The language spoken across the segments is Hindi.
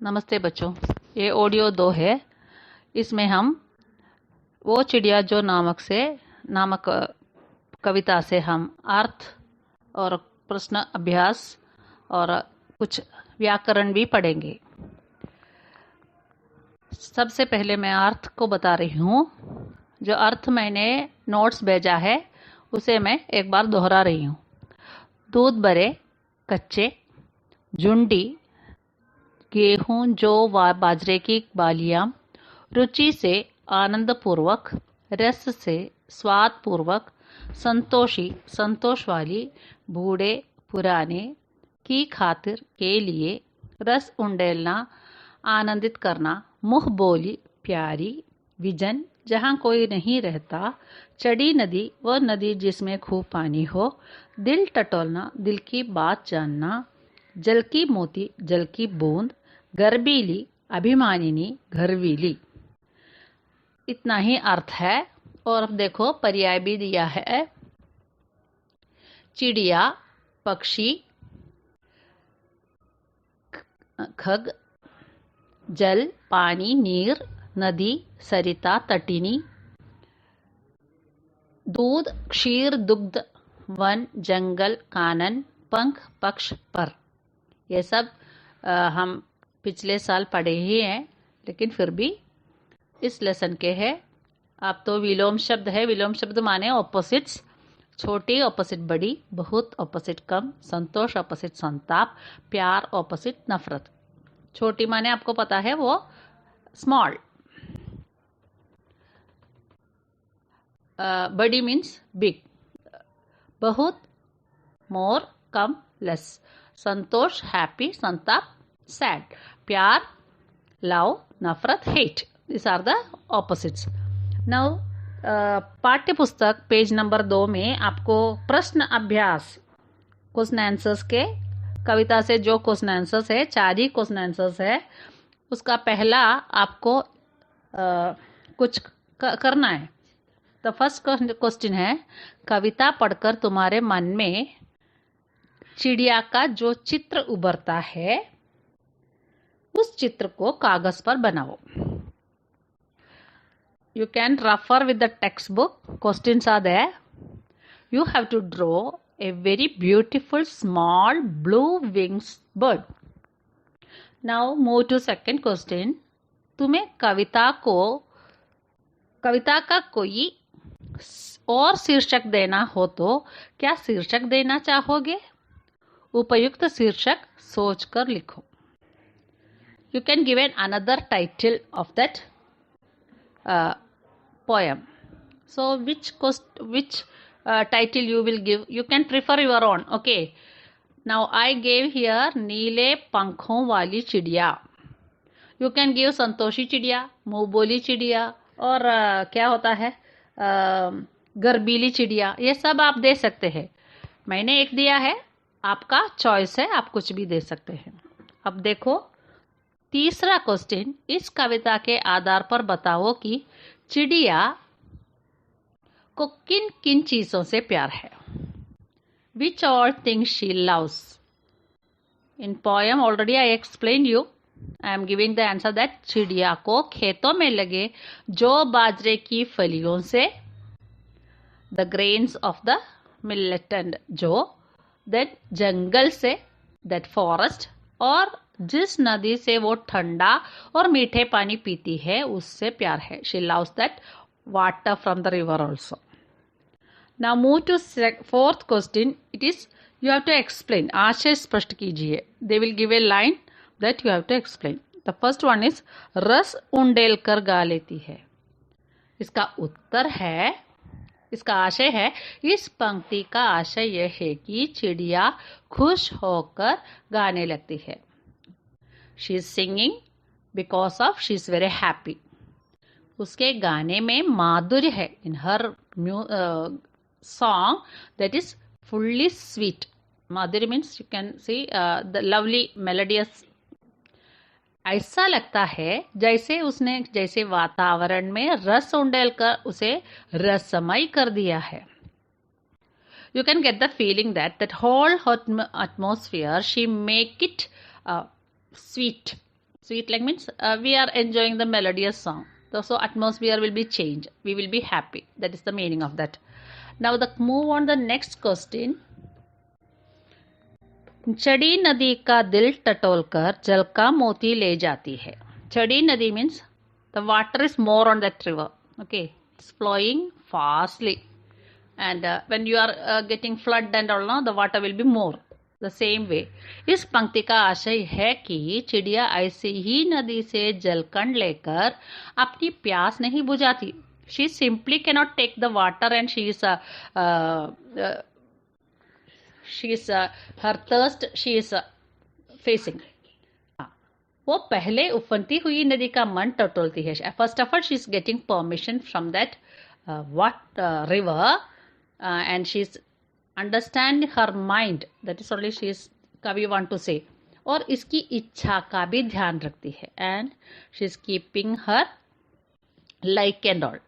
नमस्ते बच्चों। ये ऑडियो 2 है। इसमें हम वो चिड़िया जो नामक कविता से हम अर्थ और प्रश्न अभ्यास और कुछ व्याकरण भी पढ़ेंगे। सबसे पहले मैं अर्थ को बता रही हूँ। जो अर्थ मैंने नोट्स भेजा है उसे मैं एक बार दोहरा रही हूँ। दूध भरे कच्चे, झुंडी गेहूं जौ व बाजरे की बालियां, रुचि से आनंदपूर्वक, रस से स्वादपूर्वक, संतोषी संतोष वाली, बूढ़े पुराने की खातिर के लिए, रस उंडेलना आनंदित करना, मुँह बोली प्यारी, विजन जहाँ कोई नहीं रहता, चढ़ी नदी वह नदी जिसमें खूब पानी हो, दिल टटोलना दिल की बात जानना, जल की मोती जल की बूंद, गर्वीली अभिमानिनी घरवीली। इतना ही अर्थ है। और अब देखो पर्याय भी दिया है। चिड़िया, पक्षी, खग, जल पानी नीर, नदी सरिता तटिनी, दूध क्षीर दुग्ध, वन जंगल कानन, पंख पक्ष पर। ये सब हम पिछले साल पढ़े ही हैं, लेकिन फिर भी इस लेसन के हैं। अब तो विलोम शब्द है। विलोम शब्द माने ऑपोजिट्स। छोटी ऑपोजिट बड़ी, बहुत ऑपोजिट कम, संतोष ऑपोजिट संताप, प्यार ऑपोजिट नफरत। छोटी माने आपको पता है वो स्मॉल, बड़ी मीन्स बिग, बहुत मोर कम लेस, संतोष हैप्पी, संताप सैड, प्यार लव, नफरत hate. This are the opposites. Now पाठ्य पुस्तक पेज नंबर 2 में आपको प्रश्न अभ्यास क्वेश्चन आंसर्स के कविता से जो क्वेश्चन आंसर्स है, 4 ही क्वेश्चन आंसर्स है, उसका पहला आपको कुछ करना है। तो फर्स्ट क्वेश्चन है, कविता पढ़कर तुम्हारे मन में चिड़िया का जो चित्र उभरता है उस चित्र को कागज पर बनाओ। You can refer with the textbook. Questions are there. You have to draw a very beautiful small blue wings bird. Now move to second question. तुम्हें कविता का कोई और शीर्षक देना हो तो क्या शीर्षक देना चाहोगे? उपयुक्त शीर्षक सोचकर लिखो। You can give another title of that poem. So which title you will give? You can prefer your own. Okay. Now I gave here नीले पंखों वाली चिड़िया. You can give संतोषी चिड़िया, मुँह बोली चिड़िया, और क्या होता है गर्बीली चिड़िया। ये सब आप दे सकते हैं। मैंने एक दिया है, आपका चॉइस है, आप कुछ भी दे सकते हैं। अब देखो तीसरा क्वेश्चन, इस कविता के आधार पर बताओ कि चिड़िया को किन किन चीजों से प्यार है। Which all things she loves? In poem already I explained you. I am giving the answer that चिड़िया को खेतों में लगे जो बाजरे की फलियों से, the grains of the millet and जो, that जंगल से, that forest, और जिस नदी से वो ठंडा और मीठे पानी पीती है उससे प्यार है। She loves that water from the river also. Now move to fourth question. It is you have to explain. आशय स्पष्ट कीजिए. They will give a line that you have to explain. The first one is रस उंडेल कर गा लेती है। इसका उत्तर है, इसका आशय है, इस पंक्ति का आशय यह है कि चिड़िया खुश होकर गाने लगती है। She is singing because of she is very happy. उसके गाने में माधुर्य है। In her song that is fully sweet. माधुर्य means you can see the lovely melodious. ऐसा लगता है जैसे वातावरण में रस उंडेल कर उसे रसमय कर दिया है। You can get the feeling that whole atmosphere she make it sweet. Sweet like means we are enjoying the melodious song. So atmosphere will be changed. We will be happy. That is the meaning of that. Now move on the next question. चड़ी नदी का दिल टटोलकर जल का मोती ले जाती है. चड़ी नदी means the water is more on that river. Okay, it's flowing fastly, and when you are getting flood and all, no, the water will be more. The same way, इस पंक्ति का आशय है कि चिड़िया ऐसी ही नदी से जलकण लेकर अपनी प्यास नहीं बुझाती. She simply cannot take the water and she is her thirst she is facing. वो पहले उफनती हुई नदी का मन टटोलती है. First of all, she is getting permission from that river, and she is understand her mind. That is only she is कवि want to say. और इसकी इच्छा का भी ध्यान रखती है. And she is keeping her like and all.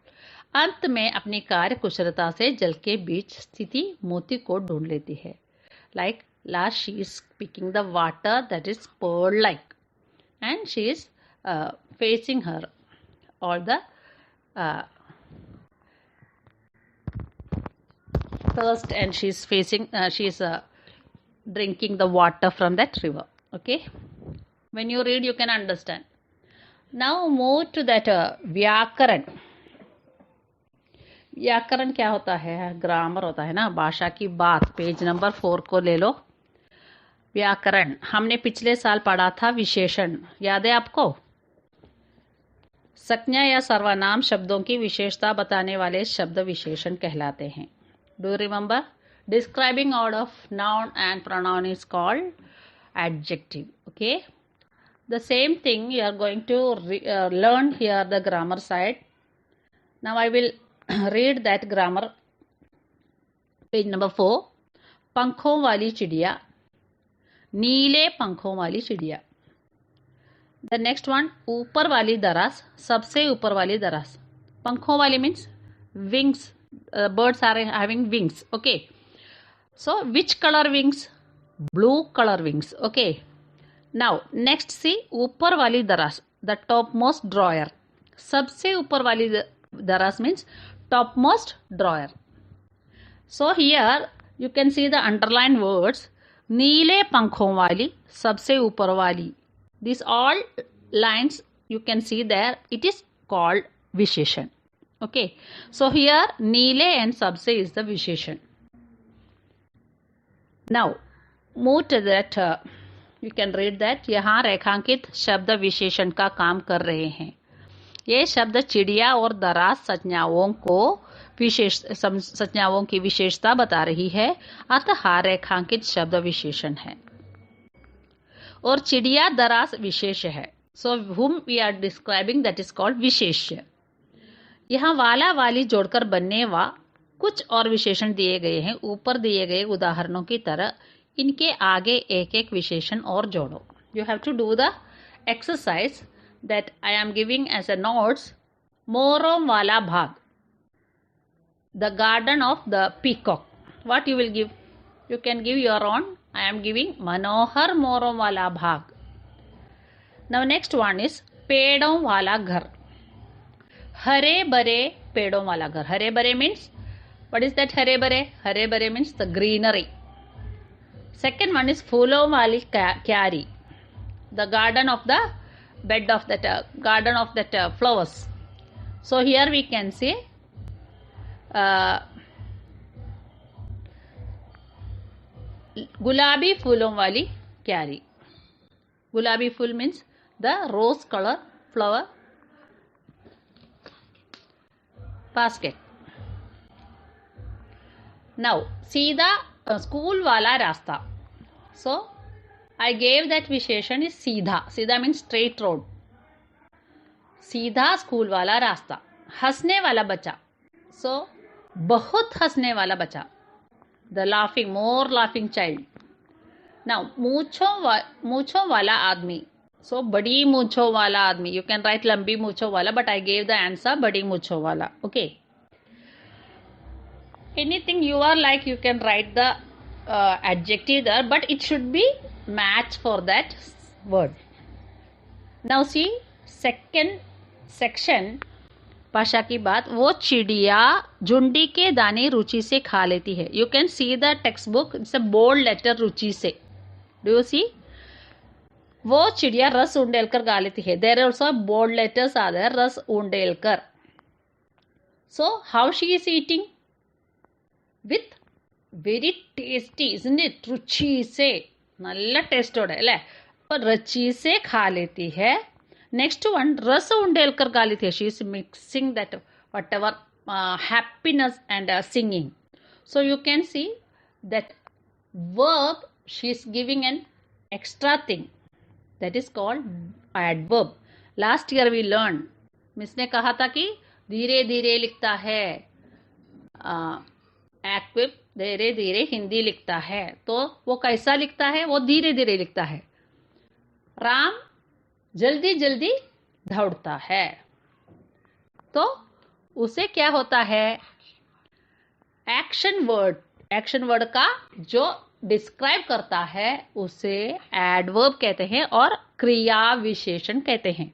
अंत में अपनी कार्य कुशलता से जल के बीच स्थिति मोती को ढूंढ लेती है. Like last, she is picking the water that is pearl like, and she is facing her all the thirst, and she is facing she is drinking the water from that river. Okay, when you read you can understand. Now move to that व्याकरण. व्याकरण क्या होता है? ग्रामर होता है ना, भाषा की बात. पेज नंबर 4 को ले लो. व्याकरण हमने पिछले साल पढ़ा था. विशेषण याद है आपको? संज्ञा या सर्वनाम शब्दों की विशेषता बताने वाले शब्द विशेषण कहलाते हैं. Do remember? Describing order of noun and pronoun is called adjective. Okay, the same thing you are going to learn here the grammar side. Now I will read that grammar. Page number 4. पंखों वाली चिड़िया. नीले पंखों वाली चिड़िया. The next one, ऊपर वाली दराज. सबसे ऊपर वाली दराज. पंखों वाली means wings. Birds are having wings. Okay. So which color wings? Blue color wings. Okay. Now next see, ऊपर वाली दराज. The topmost drawer. सबसे ऊपर वाली दराज means topmost drawer. So here you can see the underlined words. नीले पंखों वाली, सबसे ऊपर वाली. These all lines you can see there. It is called विशेषण. Okay. So here नीले and सबसे is the विशेषण. Now move to that. You can read that. यहाँ रेखांकित शब्द विशेषण का काम कर रहे हैं. ये शब्द चिड़िया और दराज संज्ञाओं की विशेषता बता रही है. अतः रेखांकित शब्द विशेषण है और चिड़िया दराज विशेष है. सो whom we are describing, that is called विशेष्य. यहाँ वाला वाली जोड़कर बनने वा कुछ और विशेषण दिए गए हैं. ऊपर दिए गए उदाहरणों की तरह इनके आगे एक एक विशेषण और जोड़ो. You have to do the exercise that I am giving as a notes. मोरों वाला भाग. The garden of the peacock. What you will give? You can give your own. I am giving मनोहर मोरों वाला भाग. Now next one is पेड़ों वाला घर. हरे भरे पेड़ों वाला घर. हरे भरे means, what is that हरे भरे? हरे भरे means the greenery. Second one is फूलों वाली क्यारी. The garden of the bed of that garden of that flowers. So here we can say गुलाबी फूलों वाली क्यारी. गुलाबी फूल means the rose color flower basket. Now सीधा स्कूल वाला रास्ता. So I gave that विशेषण is सीधा. सीधा means straight road. सीधा स्कूल वाला रास्ता. हंसने वाला बच्चा. So बहुत हंसने वाला बच्चा. The laughing, more laughing child. Now मूंछों वाला आदमी. So बड़ी मूंछों वाला आदमी. You can write लंबी मूंछों वाला, but I gave the answer बड़ी मूंछों वाला. Okay. Anything you are like, you can write the adjective there, but it should be match for that word. Now see second section, भाषा की बात। वो चिड़िया झुंडी के दाने रुचि से खा लेती है। You can see the textbook, it's a bold letter रुचि से। Do you see? वो चिड़िया रस उंडेलकर गा लेती है। There also bold letters are there, रस उंडेलकर। So how she is eating? With very tasty, isn't it? रुचि से, നല്ല ടേസ്റ്റോടെ അല്ലേ? അപ്പൊ रुचि से खा लेती है। नेक्स्ट वन, रस उंडेलकर गा लेती है। She is mixing that what ever happiness and singing. So you can see that verb, she is giving an extra thing, that is called adverb. Last year we learned, miss ने कहा था कि धीरे धीरे लिखता है, एक्विप धीरे धीरे हिंदी लिखता है। तो वो कैसा लिखता है? वो धीरे धीरे लिखता है। राम जल्दी जल्दी दौड़ता है, तो उसे क्या होता है? एक्शन वर्ड का जो डिस्क्राइब करता है उसे एडवर्ब कहते हैं और क्रिया विशेषण कहते हैं।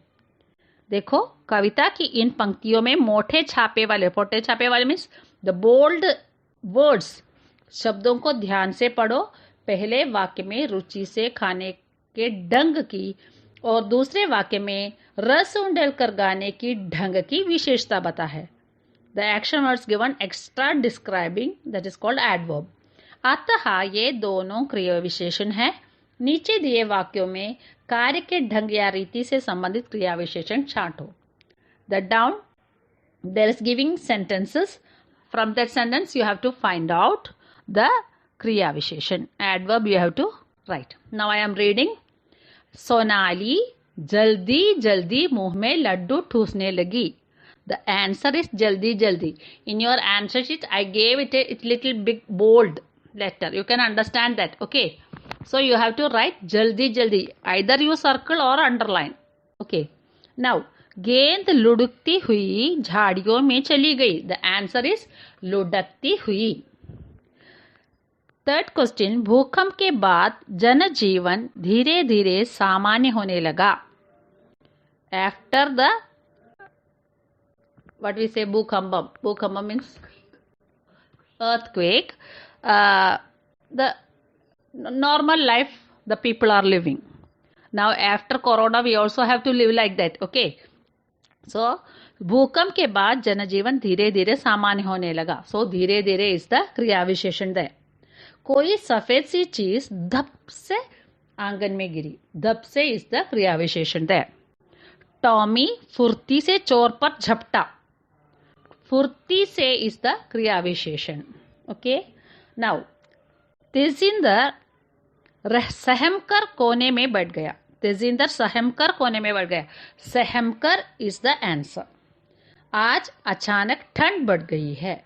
देखो, कविता की इन पंक्तियों में मोटे छापे वाले मीन्स द बोल्ड वर्ड्स, शब्दों को ध्यान से पढ़ो। पहले वाक्य में रुचि से खाने के ढंग की और दूसरे वाक्य में रस उंडेलकर गाने की ढंग की विशेषता बता है। The action words given extra describing, that is called adverb. अतः ये दोनों क्रिया विशेषण है। नीचे दिए वाक्यों में कार्य के ढंग या रीति से संबंधित क्रिया विशेषण छांटो। The down there is giving sentences, from that sentence you have to find out the क्रिया विशेषण, adverb you have to write. Now I am reading. Sonali जल्दी जल्दी मुंह में लड्डू ठूसने लगी। The answer is jaldi jaldi. In your answer sheet, I gave it a little big bold letter. You can understand that, okay? So you have to write jaldi jaldi. Either you circle or underline. Okay. Now, गेंद लुढ़कती हुई झाड़ियों में चली गई. The answer is लुढ़कती हुई. थर्ड क्वेश्चन, भूकंप के बाद जनजीवन धीरे धीरे सामान्य होने लगा. After the what we say, bhukambam means earthquake, the normal life the people are living. Now after corona we also have to live like that, okay? So भूकंप के बाद जनजीवन धीरे धीरे सामान्य होने लगा. So धीरे धीरे is the क्रिया विशेषण there. कोई सफेद सी चीज धप से आंगन में गिरी. धप से is the क्रिया विशेषण there. टॉमी फुर्ती से चोर पर झपटा. फुर्ती से इज द क्रिया विशेषण. ओके. नाउ तेजिंदर सहमकर कोने में बैठ गया. तेजिंदर सहमकर कोने में बैठ गया. सहमकर इज द आंसर. आज अचानक ठंड बढ़ गई है.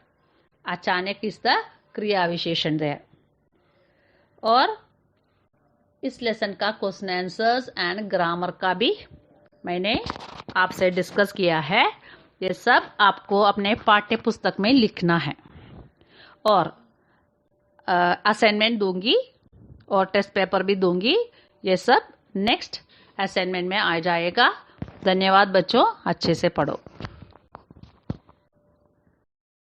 अचानक इज द क्रिया विशेषण है. और इस लेसन का क्वेश्चन आंसर्स एंड ग्रामर का भी मैंने आपसे डिस्कस किया है. ये सब आपको अपने पाठ्य पुस्तक में लिखना है और असाइनमेंट दूंगी और टेस्ट पेपर भी दूंगी. ये सब नेक्स्ट असाइनमेंट में आ जाएगा. धन्यवाद बच्चों, अच्छे से पढ़ो.